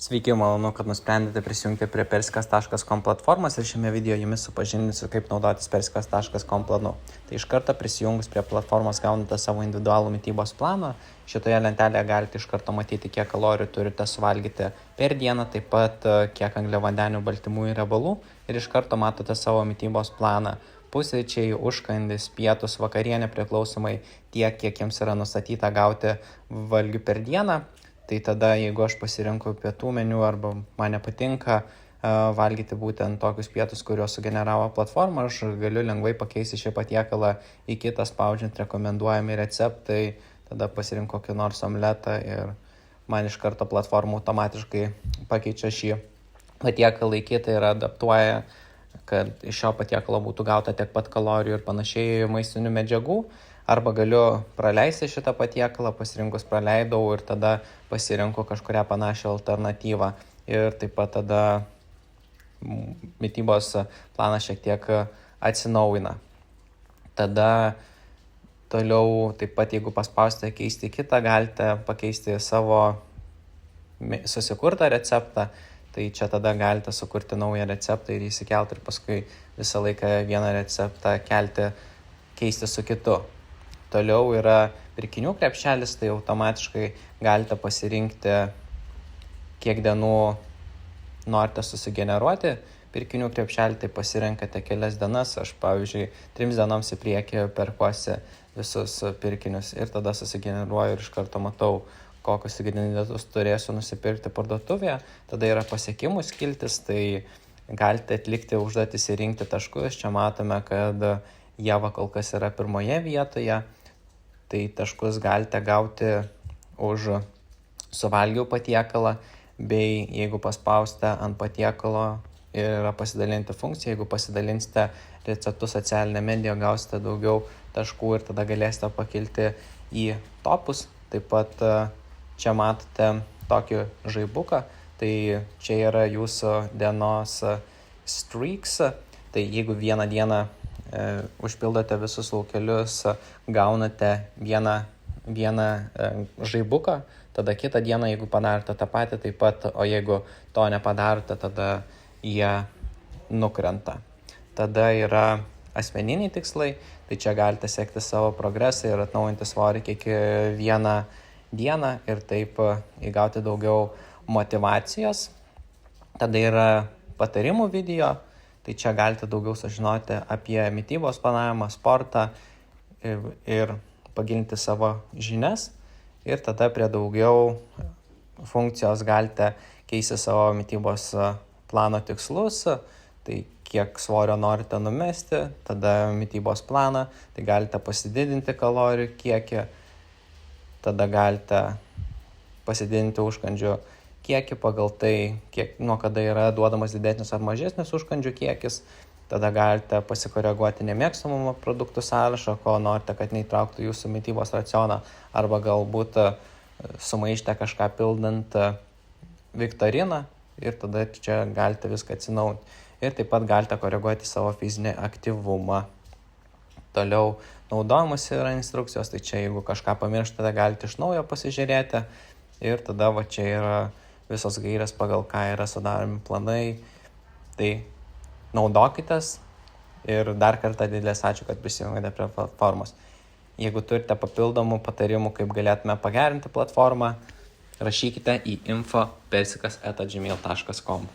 Sveiki, malonu, kad nusprendėte prisijungti prie persikas.com platformos ir šiame video jumis supažindinsiu, kaip naudotis persikas.com planu. Tai iš karto prisijungus prie platformos gaunate savo individualų mitybos planą. Šitoje lentelėje galite iš karto matyti, kiek kalorijų turite suvalgyti per dieną, taip pat kiek angliavandenių, baltymų ir riebalų. Ir iš karto matote savo mitybos planą. Pusryčiai, užkandis, pietus, vakarienė priklausomai tiek, kiek jums yra nustatyta gauti valgių per dieną. Tai tada, jeigu aš pasirinku pietų meniu arba man nepatinka valgyti būtent tokius pietus, kuriuos sugeneravo platforma, aš galiu lengvai pakeisti šį patiekalą į kitą, spaudžiant rekomenduojami receptai, tada pasirinku kokį nors omletą ir man iš karto platforma automatiškai pakeičia šį patiekalą į kitą ir adaptuoja, kad iš šio patiekalo būtų gauta tiek pat kalorijų ir panašiai maistinių medžiagų. Arba galiu praleisti šitą patiekalą, pasirinkus praleidau ir tada pasirinku kažkurią panašią alternatyvą. Ir taip pat tada mitybos planas šiek tiek atsinaujina. Tada toliau taip pat, jeigu paspausite keisti kitą, galite pakeisti savo susikurtą receptą. Tai čia tada galite sukurti naują receptą ir įsikelti ir paskui visą laiką vieną receptą keisti su kitu. Toliau yra pirkinių krepšelis, tai automatiškai galite pasirinkti, kiek dienų norite susigeneruoti pirkinių krepšelį, tai pasirenkate kelias dienas. Aš, pavyzdžiui, 3 dienoms į priekį perkuosi visus pirkinius ir tada susigeneruoju ir iš karto matau, kokius ingredientus turėsiu nusipirkti parduotuvėje. Tada yra pasiekimų skiltis, tai galite atlikti užduotis ir rinkti taškus. Čia matome, kad Ieva kol kas yra pirmoje vietoje. Tai taškus galite gauti už suvalgiau patiekalą, bei jeigu paspausite ant patiekalo yra pasidalinti funkcija, jeigu pasidalinsite receptų socialinę mediją, gausite daugiau taškų ir tada galėsite pakilti į topus. Taip pat čia matote tokį žaibuką, tai čia yra jūsų dienos streaks, tai jeigu vieną dieną užpildote visus laukelius, gaunate vieną žaibuką, tada kitą dieną, jeigu padarote tą patį, taip pat, o jeigu to nepadarote, tada jie nukrenta. Tada yra asmeniniai tikslai, tai čia galite sekti savo progresą ir atnaujinti svorį kiekvieną dieną ir taip įgauti daugiau motyvacijos. Tada yra patarimų video. Tai čia galite daugiau sužinoti apie mitybos planavimą, sportą ir pagilinti savo žinias. Ir tada prie daugiau funkcijos galite keisti savo mitybos plano tikslus. Tai kiek svorio norite numesti, tada mitybos planą. Tai galite pasididinti kalorijų kiekį. Tada galite pasididinti užkandžių kiekį pagal tai, nuo kada yra duodamas didesnis ar mažesnis užkandžių kiekis. Tada galite pasikoreguoti nemėgstamų produktų sąrašą, ko norite, kad neįtrauktų jūsų mitybos racioną, arba galbūt sumaišite kažką pildant viktoriną ir tada čia galite viską atsinaujinti. Ir taip pat galite koreguoti savo fizinį aktyvumą. Toliau naudojimas yra instrukcijos, tai čia jeigu kažką pamirštate, galite iš naujo pasižiūrėti ir tada va čia yra visos gairės, pagal ką yra sudaromi planai. Tai naudokitės ir dar kartą didelis ačiū, kad prisijungėte prie platformos. Jeigu turite papildomų patarimų, kaip galėtume pagerinti platformą, rašykite į info@persikas@gmail.com.